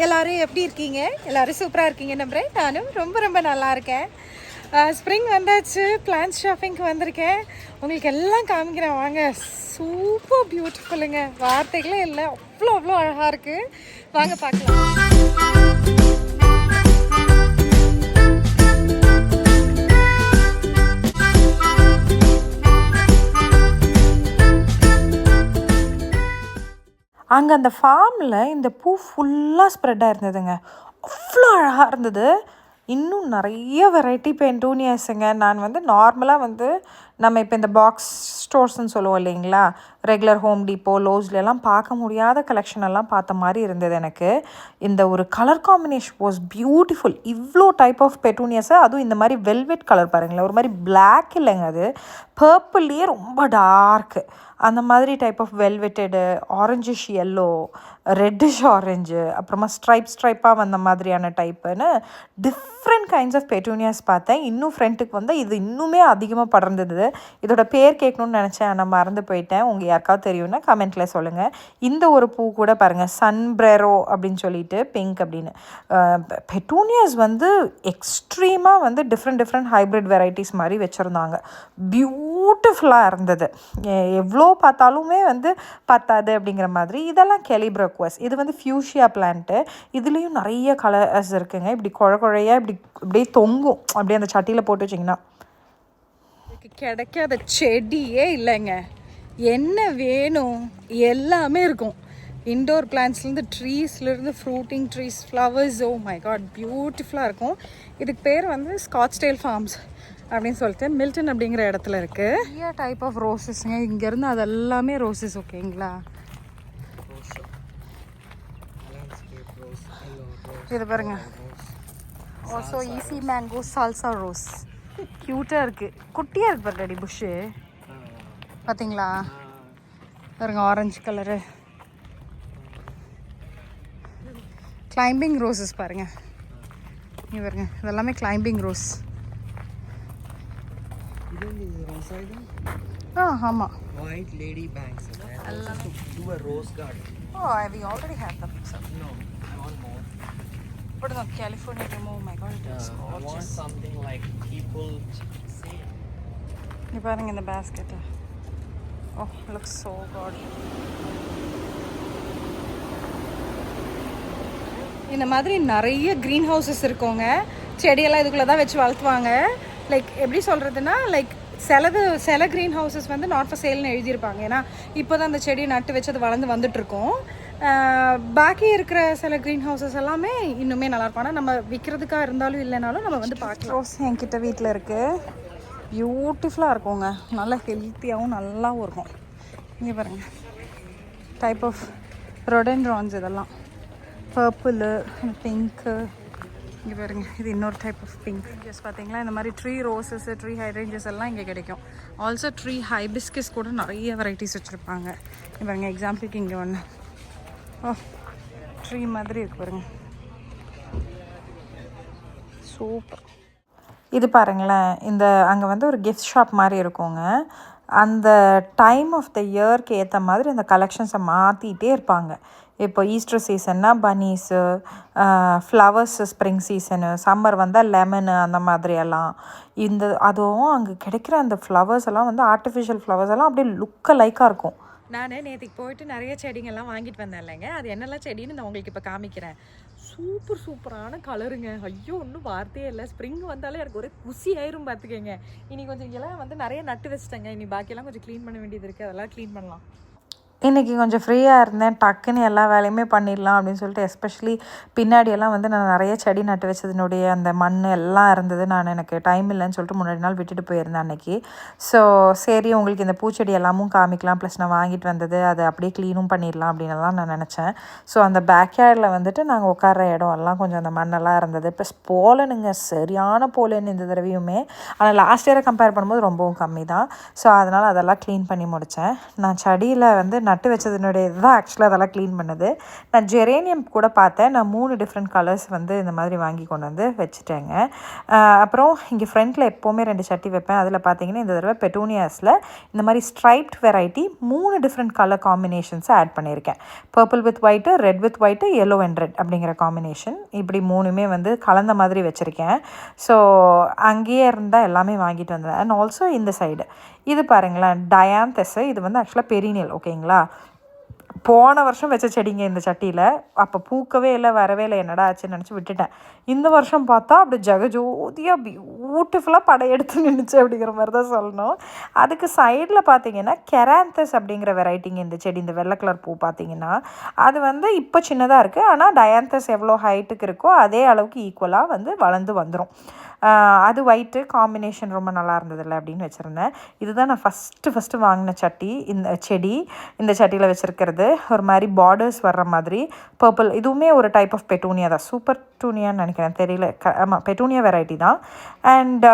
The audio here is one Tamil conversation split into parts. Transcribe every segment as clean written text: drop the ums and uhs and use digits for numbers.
எல்லோரும் எப்படி இருக்கீங்க? எல்லோரும் சூப்பராக இருக்கீங்க நம்புகிறேன். நானும் ரொம்ப ரொம்ப நல்லா இருக்கேன். ஸ்ப்ரிங் வந்தாச்சு, பிளான்ஸ் ஷாப்பிங்க்கு வந்திருக்கேன். உங்களுக்கு எல்லாம் காமிக்கிறேன் வாங்க. சூப்பர் பியூட்டிஃபுல்லுங்க, வார்த்தைகளே இல்லை, அவ்வளோ அவ்வளோ அழகாக இருக்குது. வாங்க பார்க்கலாம். அங்கே அந்த ஃபார்மில் இந்த பூ ஃபுல்லாக ஸ்ப்ரெட்டாக இருந்ததுங்க. அவ்வளோ அழகாக இருந்தது. இன்னும் நிறைய வெரைட்டி பெட்டூனியாஸுங்க. நான் வந்து நார்மலாக நம்ம இப்போ இந்த பாக்ஸ் ஸ்டோர்ஸ்ன்னு சொல்லுவோம் இல்லைங்களா, ரெகுலர் ஹோம் டிப்போ, லோஸ்லாம் பார்க்க முடியாத கலெக்ஷன் எல்லாம் பார்த்த மாதிரி இருந்தது எனக்கு. இந்த ஒரு கலர் காம்பினேஷன் வாஸ் பியூட்டிஃபுல். இவ்வளோ டைப் ஆஃப் பெட்டூனியாஸை, அதுவும் இந்த மாதிரி வெல்வெட் கலர் பாருங்களேன், ஒரு மாதிரி பிளாக் இல்லைங்க, அது பர்பிள்லேயே ரொம்ப டார்க்கு, அந்த மாதிரி type of velveted, orangish yellow, reddish orange, அப்புறமா ஸ்ட்ரைப்பாக வந்த மாதிரியான டைப்புன்னு டிஃப்ரெண்ட் கைண்ட்ஸ் ஆஃப் பெட்டூனியாஸ் பார்த்தேன். இன்னும் ஃப்ரெண்ட்டுக்கு இது இன்னுமே அதிகமாக படர்ந்தது. இதோட பேர் கேட்கணும்னு நினச்சேன், நான் மறந்து போயிட்டேன். உங்கள் யாருக்காவது தெரியும்னா கமெண்ட்டில் சொல்லுங்கள். இந்த ஒரு பூ கூட பாருங்கள், சன்ப்ரெரோ அப்படின்னு சொல்லிட்டு, பிங்க் அப்படின்னு. பெட்டூனியாஸ் எக்ஸ்ட்ரீமாக டிஃப்ரெண்ட் ஹைப்ரிட் வெரைட்டிஸ் மாதிரி வச்சுருந்தாங்க. பியூட்டிஃபுல்லாக இருந்தது. எவ்வளோ பார்த்தாலுமே பத்தாது அப்படிங்கிற மாதிரி. இதெல்லாம் கெலிப்ரக்வஸ். இது ஃபியூஷியா பிளான்ட்டு. இதுலேயும் நிறைய கலர்ஸ் இருக்குங்க. இப்படி குழையாக இப்படியே தொங்கும், அப்படியே அந்த சட்டியில் போட்டு வச்சிங்கன்னா. கிடைக்காத செடியே இல்லைங்க. என்ன வேணும் எல்லாமே இருக்கும். இன்டோர் பிளான்ட்ஸ்லேருந்து ட்ரீஸ்லேருந்து fruiting trees, flowers. Oh my God, பியூட்டிஃபுல்லாக இருக்கும். இதுக்கு பேர் ஸ்காட்ஸ்டேல் ஃபார்ம்ஸ் அப்படின்னு சொல்லிட்டு மில்டன் அப்படிங்கிற இடத்துல இருக்குது. நிறைய டைப் ஆஃப் ரோசஸ்ங்க. இங்கேருந்து அது எல்லாமே ரோசஸ். ஓகேங்களா, இது பாருங்க. Also easy mango salsa rose. க்யூட்டாக இருக்குது, குட்டியாக இருக்குது பாரு டாடி புஷ்ஷு. பார்த்தீங்களா பாருங்க, ஆரஞ்சு கலரு. கிளைம்பிங் ரோஸஸ் பாருங்க, இங்கே பாருங்க, இதெல்லாமே கிளைம்பிங் ரோஸ். ஆமாம், white lady banks and do a rose garden. Oh, we already have them. So. No, not more. But the California demo, oh my god, it's gorgeous. I want something like people see. You're putting in the basket. Oh, it looks so good. இந்த மாதிரி நிறைய க்ரீன் ஹவுசஸ் இருக்குங்க. செடியெல்லாம் இதுக்குள்ளே தான் வச்சு வளர்த்துவாங்க. லைக் எப்படி சொல்கிறதுனா, லைக் சில க்ரீன் ஹவுசஸ் நாட் ஃபார் சேல்னு எழுதியிருப்பாங்க. ஏன்னா இப்போ தான் அந்த செடியை நட்டு வச்சு அது வளர்ந்து வந்துட்டுருக்கோம். பாக்கி இருக்கிற சில க்ரீன் ஹவுசஸ் எல்லாமே இன்னுமே நல்லாயிருக்கும். ஆனால் நம்ம விற்கிறதுக்காக இருந்தாலும் இல்லைனாலும் நம்ம பார்க்கலாம். ரோஸ் என்கிட்ட வீட்டில் இருக்குது. பியூட்டிஃபுல்லாக இருக்குங்க. நல்லா ஹெல்த்தியாகவும் நல்லாவும் இருக்கும். இங்கே பாருங்கள், டைப் ஆஃப் ரொடென்ட்ரான்ஸ். இதெல்லாம் பர்பிள், பிங்க்கு. இங்கே பாருங்க, இது இன்னொரு டைப் ஆஃப் பிங்க். ஜஸ்ட் பார்த்தீங்களா, இந்த மாதிரி ட்ரீ ரோசஸ், ட்ரீ ஹைட்ரேஞ்சஸ் எல்லாம் இங்கே கிடைக்கும். ஆல்சோ ட்ரீ ஹைபிஸ்கஸ் கூட நிறைய வெரைட்டிஸ் வச்சுருப்பாங்க. இங்கே பாருங்க, எக்ஸாம்பிளுக்கு இங்கே ஒன்று ட்ரீ மாதிரி இருக்கு பாருங்க, சூப்பர். இது பாருங்களேன், இந்த அங்கே ஒரு கிஃப்ட் ஷாப் மாதிரி இருக்குங்க. அந்த டைம் ஆஃப் த இயர்க்கு ஏற்ற மாதிரி அந்த கலெக்ஷன்ஸை மாற்றிட்டே இருப்பாங்க. இப்போ ஈஸ்டர் சீசன்னா bunnies, flowers spring season, summer வந்தால் லெமனு, அந்த மாதிரியெல்லாம். அதுவும் அங்கே கிடைக்கிற அந்த ஃப்ளவர்ஸ் எல்லாம் ஆர்டிஃபிஷியல் ஃப்ளவர்ஸ் எல்லாம் அப்படியே லுக்க லைக்காக இருக்கும். நான் நேற்றுக்கு போயிட்டு நிறைய செடிங்கெல்லாம் வாங்கிட்டு வந்தேன் இல்லைங்க. அது என்னெல்லாம் செடின்னு நான் உங்களுக்கு இப்போ காமிக்கிறேன். சூப்பரான கலருங்க. ஐயோ, ஒன்றும் வார்த்தையே இல்லை. ஸ்ப்ரிங் வந்தாலே எனக்கு ஒரே குசி ஆயிரும் பார்த்துக்கங்க. இனி கொஞ்சம் இங்கெல்லாம் நிறைய நட்டு வச்சுட்டேங்க. இனி பாக்கியெல்லாம் கொஞ்சம் க்ளீன் பண்ண வேண்டியது இருக்குது. அதெல்லாம் க்ளீன் பண்ணலாம். இன்றைக்கி கொஞ்சம் ஃப்ரீயாக இருந்தேன், டக்குன்னு எல்லா வேலையுமே பண்ணிடலாம் அப்படின்னு சொல்லிட்டு. எஸ்பெஷலி பின்னாடியெல்லாம் நான் நிறைய செடி நட்டு வச்சதுனுடைய அந்த மண் எல்லாம் இருந்தது. எனக்கு டைம் இல்லைன்னு சொல்லிட்டு முன்னாடி நாள் விட்டுட்டு போயிருந்தேன் அன்றைக்கி. ஸோ சரி, உங்களுக்கு இந்த பூச்செடி எல்லாமும் காமிக்கலாம், ப்ளஸ் நான் வாங்கிட்டு வந்தது அதை அப்படியே க்ளீனும் பண்ணிடலாம் அப்படின்னுலாம் நான் நினச்சேன். ஸோ அந்த பேக்யார்டில் நாங்கள் உட்கார இடம் எல்லாம் கொஞ்சம் அந்த மண்ணெல்லாம் இருந்தது. ப்ளஸ் போலனுங்க, சரியான போலன்னு இந்த தடவையுமே. ஆனால் லாஸ்ட் இயரை கம்பேர் பண்ணும்போது ரொம்பவும் கம்மி தான். ஸோ அதனால் அதெல்லாம் க்ளீன் பண்ணி முடித்தேன். நான் செடியில் நட்டு வச்சதுனுடைய இதுதான் ஆக்சுவலாக அதெல்லாம் க்ளீன் பண்ணுது. நான் ஜெரேனியம் கூட பார்த்தேன். நான் 3 டிஃப்ரெண்ட் கலர்ஸ் வந்து இந்த மாதிரி வாங்கி கொண்டு வந்து வச்சுட்டேங்க. அப்புறம் இங்கே ஃப்ரண்ட்டில் எப்போவுமே 2 சட்டி வைப்பேன். அதில் பார்த்தீங்கன்னா இந்த தடவை பெட்டூனியாஸில் இந்த மாதிரி ஸ்ட்ரைப்ட் வெரைட்டி 3 டிஃப்ரெண்ட் கலர் காம்பினேஷன்ஸை ஆட் பண்ணியிருக்கேன். Purple with white, red with white, yellow and red அப்படிங்கிற காம்பினேஷன். இப்படி 3மே வந்து கலந்த மாதிரி வச்சுருக்கேன். ஸோ அங்கேயே இருந்தால் எல்லாமே வாங்கிட்டு வந்தேன். அண்ட் ஆல்சோ இந்த சைடு இது பாருங்களேன், டயாந்தஸ். இது வந்து ஆக்சுவலாக பெரினியல், ஓகேங்களா. போன வருஷம் வச்ச செடிங்க இந்த சட்டியில். அப்போ பூக்கவே இல்லை, வரவே இல்லை, என்னடா ஆச்சுன்னு நினச்சி விட்டுட்டேன். இந்த வருஷம் பார்த்தா அப்படி ஜெகஜோதியாக பியூட்டிஃபுல்லாக படையெடுத்து நின்றுச்சு அப்படிங்கிற மாதிரி தான் சொல்லணும். அதுக்கு சைடில் பார்த்தீங்கன்னா கெராந்தஸ் அப்படிங்கிற வெரைட்டிங்க இந்த செடி. இந்த வெள்ளை கலர் பூ பார்த்தீங்கன்னா அது வந்து இப்போ சின்னதாக இருக்குது. ஆனால் டயாந்தஸ் எவ்வளோ ஹைட்டுக்கு இருக்கோ அதே அளவுக்கு ஈக்குவலாக வந்து வளர்ந்து வந்துடும். அது ஒயிட்டு காம்பினேஷன் ரொம்ப நல்லா இருந்ததில்ல அப்படின்னு வச்சுருந்தேன். இதுதான் நான் ஃபஸ்ட்டு வாங்கின சட்டி. இந்த செடி இந்த சட்டியில் வச்சுருக்கிறது ஒரு மாதிரி பார்டர்ஸ் வர்ற மாதிரி பர்பிள். இதுவுமே ஒரு டைப் ஆஃப் பெட்டூனியா தான், சூப்பர் டூனியான்னு நினைக்கிறேன், தெரியல. ஆமாம், பெட்டூனியா வெரைட்டி தான். அண்ட்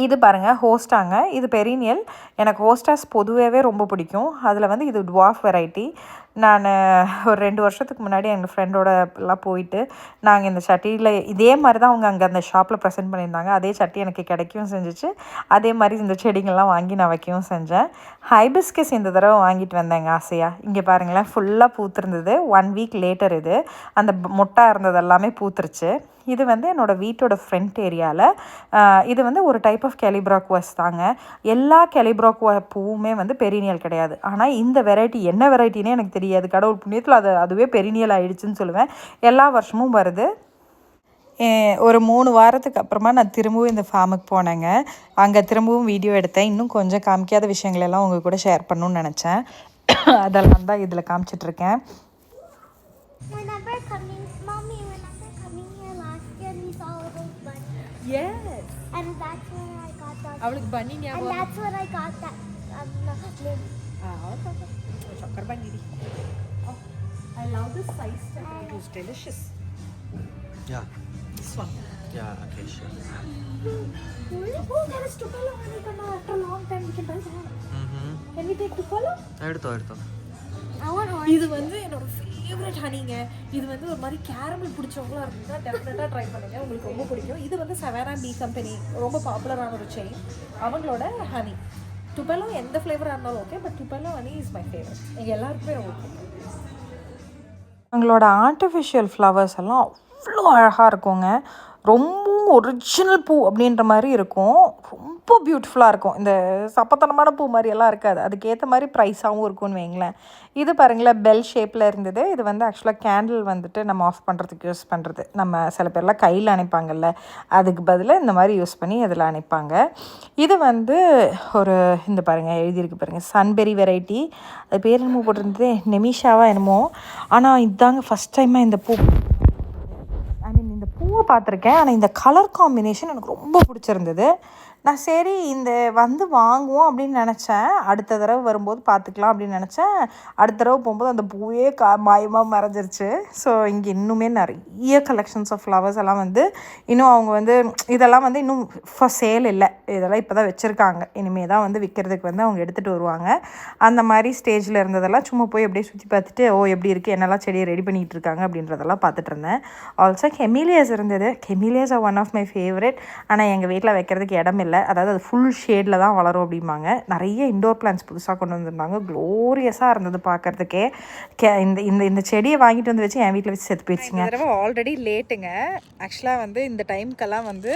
இது பாருங்கள் ஹோஸ்டாங்க. இது பெரினியல். எனக்கு ஹோஸ்டாஸ் பொதுவாகவே ரொம்ப பிடிக்கும். அதில் வந்து இது டுவார்ஃப் வெரைட்டி. நான் ஒரு 2 வருஷத்துக்கு முன்னாடி எங்கள் ஃப்ரெண்டோட எல்லாம் போயிட்டு நாங்கள் இந்த சட்டியில் இதே மாதிரி தான் அவங்க அங்கே அந்த ஷாப்பில் ப்ரெசென்ட் பண்ணியிருந்தாங்க. அதே சட்டி எனக்கு கிடைக்கவும் செஞ்சிச்சு. அதே மாதிரி இந்த செடிங்கள்லாம் வாங்கி நான் வைக்கவும் செஞ்சேன். ஹைபிஸ்கஸ் இந்த தடவை வாங்கிட்டு வந்தேங்க ஆசையாக. இங்கே பாருங்களேன், ஃபுல்லாக பூத்துருந்தது. 1 வீக் லேட்டர் இது. அந்த மொட்டா இருந்தது எல்லாமே பூத்துருச்சு. இது வந்து என்னோடய வீட்டோட ஃப்ரண்ட் ஏரியாவில். இது வந்து ஒரு டைப் ஆஃப் கெலிப்ராக்குவஸ் தாங்க. எல்லா கெலிப்ராக்குவா பூவுமே வந்து பெரினியல் கிடையாது. ஆனால் இந்த வெரைட்டி என்ன வெரைட்டினே எனக்கு தெரியாது. கடவுள் புண்ணியத்தில் அதுவே பெரினியல் ஆகிடுச்சுன்னு சொல்லுவேன். எல்லா வருஷமும் வருது. ஒரு 3 வாரத்துக்கு அப்புறமா நான் திரும்பவும் இந்த ஃபார்முக்கு போனேங்க. அங்கே திரும்பவும் வீடியோ எடுத்தேன். இன்னும் கொஞ்சம் காமிக்காத விஷயங்களெல்லாம் உங்கள் கூட ஷேர் பண்ணணுன்னு நினச்சேன். அதெல்லாம் தான் இதில் காமிச்சிட்ருக்கேன். Yes. And that's where I got that. அவளுக்கு bunny And ஞாபகம். that's where I got that lid. Chokkar bunny. Oh, I love this size. It's delicious. Yeah. This one. Yeah, acacia. Oh, there is Tupelo honey after a long time we can buy that. Can we take Tupelo? எடுத்தோ I want orange. இது வந்து என்னோட ஃபேவரட் ஹனிங்க. இது வந்து ஒரு மாதிரி கேரமல் பிடிச்சவங்களா இருக்குன்னா டெஃபினட்டாக ட்ரை பண்ணுங்க, உங்களுக்கு ரொம்ப பிடிக்கும். இது வந்து சவேரா பீ கம்பெனி, ரொம்ப பாப்புலரான ஒரு செயின். அவங்களோட ஹனி டுபெலோ எந்த ஃப்ளேவராக இருந்தாலும் okay, but Tupelo honey is my favourite. எங்கள் எல்லாருக்குமே ரொம்ப பிடிக்கும். அவங்களோட ஆர்டிஃபிஷியல் ஃப்ளவர்ஸ் எல்லாம் அவ்வளோ அழகாக இருக்குங்க. ரொம்ப ஒரிஜினல் பூ அப்படின்ற மாதிரி இருக்கும். ரொம்ப பியூட்டிஃபுல்லாக இருக்கும். இந்த சப்பத்தனமான பூ மாதிரியெல்லாம் இருக்காது. அதுக்கேற்ற மாதிரி ப்ரைஸாகவும் இருக்கும்னு வைங்களேன். இது பாருங்களேன், பெல் ஷேப்பில் இருந்தது. இது வந்து ஆக்சுவலாக கேண்டில் வந்துட்டு நம்ம ஆஃப் பண்ணுறதுக்கு யூஸ் பண்ணுறது. நம்ம சில பேர்லாம் கையில் அணைப்பாங்கல்ல, அதுக்கு பதிலாக இந்த மாதிரி யூஸ் பண்ணி அதில் அணைப்பாங்க. இது வந்து ஒரு இந்த பாருங்கள் எழுதியிருக்கு பாருங்கள், சன்பெரி வெரைட்டி. அது பேர் என்னமோ போட்டிருந்தது, நெமிஷாவா என்னமோ. ஆனால் இதுதாங்க ஃபஸ்ட் டைமாக இந்த பூ, இந்த பூவை பார்த்துருக்கேன். ஆனால் இந்த கலர் காம்பினேஷன் எனக்கு ரொம்ப பிடிச்சிருந்தது. நான் சரி இந்த வந்து வாங்குவோம் அப்படின்னு நினச்சேன். அடுத்த தடவை வரும்போது பார்த்துக்கலாம் அப்படின்னு நினச்சேன். அடுத்த தடவை போகும்போது அந்த பூவே மாயமாக மறைஞ்சிருச்சு. ஸோ இங்கே இன்னுமே நிறைய கலெக்ஷன்ஸ் ஆஃப் ஃப்ளவர்ஸ் எல்லாம் வந்து இன்னும் அவங்க வந்து இதெல்லாம் வந்து இன்னும் ஃபார் சேல் இல்லை. இதெல்லாம் இப்போ தான் வச்சுருக்காங்க. இனிமேல் தான் வந்து விற்கிறதுக்கு வந்து அவங்க எடுத்துகிட்டு வருவாங்க. அந்த மாதிரி ஸ்டேஜில் இருந்ததெல்லாம் சும்மா போய் அப்படியே சுற்றி பார்த்துட்டு, ஓ எப்படி இருக்குது, என்னெல்லாம் செடியை ரெடி பண்ணிகிட்டு இருக்காங்க அப்படின்றதெல்லாம் பார்த்துட்டு இருந்தேன். ஆல்சோ கெமிலியாஸ் இருந்தது. Camellias are one of my favourite. ஆனால் எங்கள் வீட்டில் வைக்கிறதுக்கு இடம் இல்லை. அதாவது அது ஃபுல் ஷேடில் தான் வளரும் அப்படிம்பாங்க. நிறைய இண்டோர் பிளான்ஸ் புதுசாக கொண்டு வந்திருந்தாங்க. க்ளோரியஸாக இருந்தது பார்க்குறதுக்கே. இந்த இந்த இந்த செடியை வாங்கிட்டு வந்து வச்சு என் வீட்டில் வச்சு செத்து போயிடுச்சுங்க. தடவை ஆல்ரெடி லேட்டுங்க. ஆக்சுவலாக வந்து இந்த டைமுக்கெல்லாம் வந்து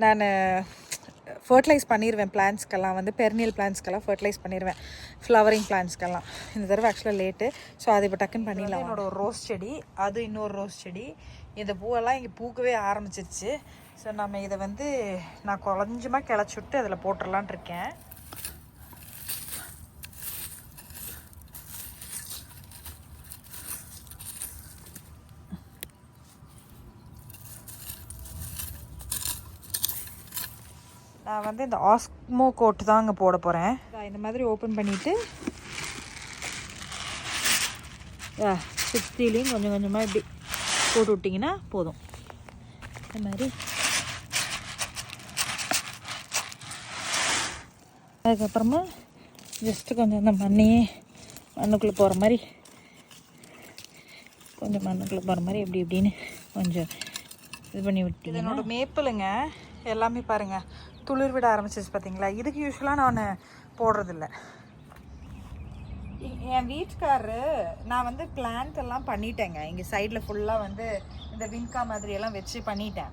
நான் ஃபர்டிலைஸ் பண்ணிடுவேன். பிளான்ஸ்க்கெல்லாம் வந்து பெர்னியல் பிளான்ஸ்க்கெல்லாம் ஃபர்டிலைஸ் பண்ணிடுவேன், ஃப்ளவரிங் பிளான்ஸ்க்கெல்லாம். இந்த தடவை ஆக்சுவலாக லேட்டு. ஸோ அதை இப்போ டக்குன்னு பண்ணிடலாம். என்னோட ஒரு ரோஸ் செடி, அது இன்னொரு ரோஸ் செடி. இந்த பூவெல்லாம் இங்கே பூக்கவே ஆரம்பிச்சிருச்சு. ஸோ நம்ம இதை வந்து நான் கொஞ்சமாக கிளச்சி விட்டு அதில் போட்டுடலான் இருக்கேன். நான் வந்து இந்த ஆஸ்மோ கோட் தான் அங்கே போட போகிறேன். இந்த மாதிரி ஓப்பன் பண்ணிவிட்டு சுற்றிலையும் கொஞ்சம் கொஞ்சமாக இப்படி போட்டு விட்டிங்கன்னா போதும். இந்த மாதிரி அதுக்கப்புறமா ஜஸ்ட்டு கொஞ்சம் அந்த மண்ணையே மண்ணுக்குள்ளே போகிற மாதிரி கொஞ்சம் மண்ணுக்குள்ளே போகிற மாதிரி எப்படி எப்படின்னு கொஞ்சம் இது பண்ணி விட்டு. இதனோட மேப்பிளுங்க எல்லாமே பாருங்கள் துளிர் விட ஆரம்பிச்சிச்சு பார்த்தீங்களா. இதுக்கு யூஸ்வலாக நான் போடுறதில்ல. என் வீட்டுக்காரரு நான் வந்து பிளான்ட் எல்லாம் பண்ணிட்டேங்க. இங்கே சைடில் ஃபுல்லாக வந்து இந்த வின்கா மாதிரியெல்லாம் வச்சு பண்ணிட்டேன்.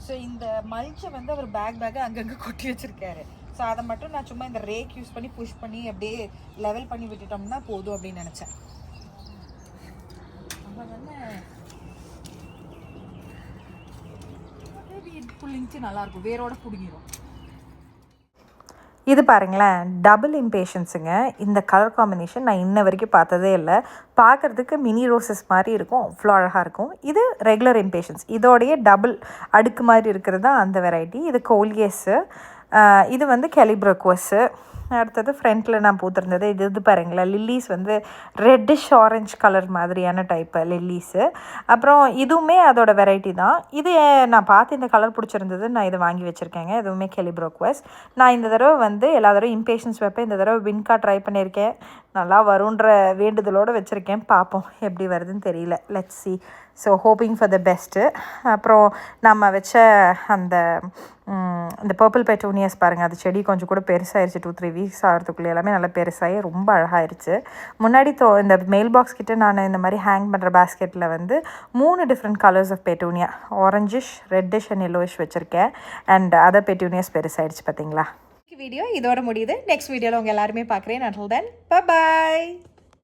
ஸோ இந்த மல்ச்சை வந்து அவர் பேக் அங்கங்கே கொட்டி வச்சுருக்காரு. ஸோ அதை மட்டும் நான் சும்மா இந்த ரேக் யூஸ் பண்ணி புஷ் பண்ணி அப்படியே லெவல் பண்ணி விட்டுட்டோம்னா போதும் அப்படின்னு நினச்சேன். அப்போ வந்து புள்ளிங்ச்சு நல்லாயிருக்கும், வேரோட பிடிங்கிடும். இது பாருங்களேன், டபுள் இம்பேஷன்ஸுங்க. இந்த கலர் காம்பினேஷன் நான் இன்ன வரைக்கும் பார்த்ததே இல்லை. பார்க்குறதுக்கு மினி ரோசஸ் மாதிரி இருக்கும், அவ்வளோ அழகாக இருக்கும். இது ரெகுலர் இம்பேஷன்ஸ், இதோடைய டபுள் அடுக்கு மாதிரி இருக்கிறது தான் அந்த வெரைட்டி. இது கோலியஸு, இது வந்து கெலிப்ரோக்வஸு. அடுத்தது ஃப்ரண்ட்டில் நான் பூத்திருந்தது இது பாருங்களேன், லில்லிஸ் வந்து ரெட்டிஷ் ஆரஞ்சு கலர் மாதிரியான டைப்பு லில்லிஸு. அப்புறம் இதுவுமே அதோட வெரைட்டி தான். இது நான் பார்த்து இந்த கலர் பிடிச்சிருந்தது, நான் இதை வாங்கி வச்சுருக்கேங்க. இதுவுமே கெலிப்ரோக்வஸ். நான் இந்த தடவை வந்து எல்லா தடவை இம்பேஷன்ஸ் வைப்பேன், இந்த தடவை வின்கா ட்ரை பண்ணியிருக்கேன். நல்லா வருன்ற வேண்டுதலோடு வச்சுருக்கேன். பார்ப்போம் எப்படி வருதுன்னு தெரியல. Let's see. So hoping for the best. அப்புறம் நம்ம வச்ச அந்த இந்த பர்பிள் பெட்டூனியஸ் பாருங்கள், அது செடி கொஞ்சம் கூட பெருசாகிடுச்சு. 2-3 வீக்ஸ் ஆகிறதுக்குள்ளே எல்லாமே நல்லா பெருசாகி ரொம்ப அழகாயிருச்சு. முன்னாடி இந்த மெயில் பாக்ஸ் கிட்டே நான் இந்த மாதிரி ஹேங் பண்ணுற பேஸ்கெட்டில் வந்து 3 different colours of petunia, orangish, reddish and yellowish வச்சுருக்கேன். அண்ட் அதர் பெட்டூனியஸ் பெருசாகிடுச்சு பார்த்தீங்களா. வீடியோ இதோட முடியுது. நெக்ஸ்ட் வீடியோவில் உங்கள் எல்லாருமே பார்க்குறேன். until then, bye bye.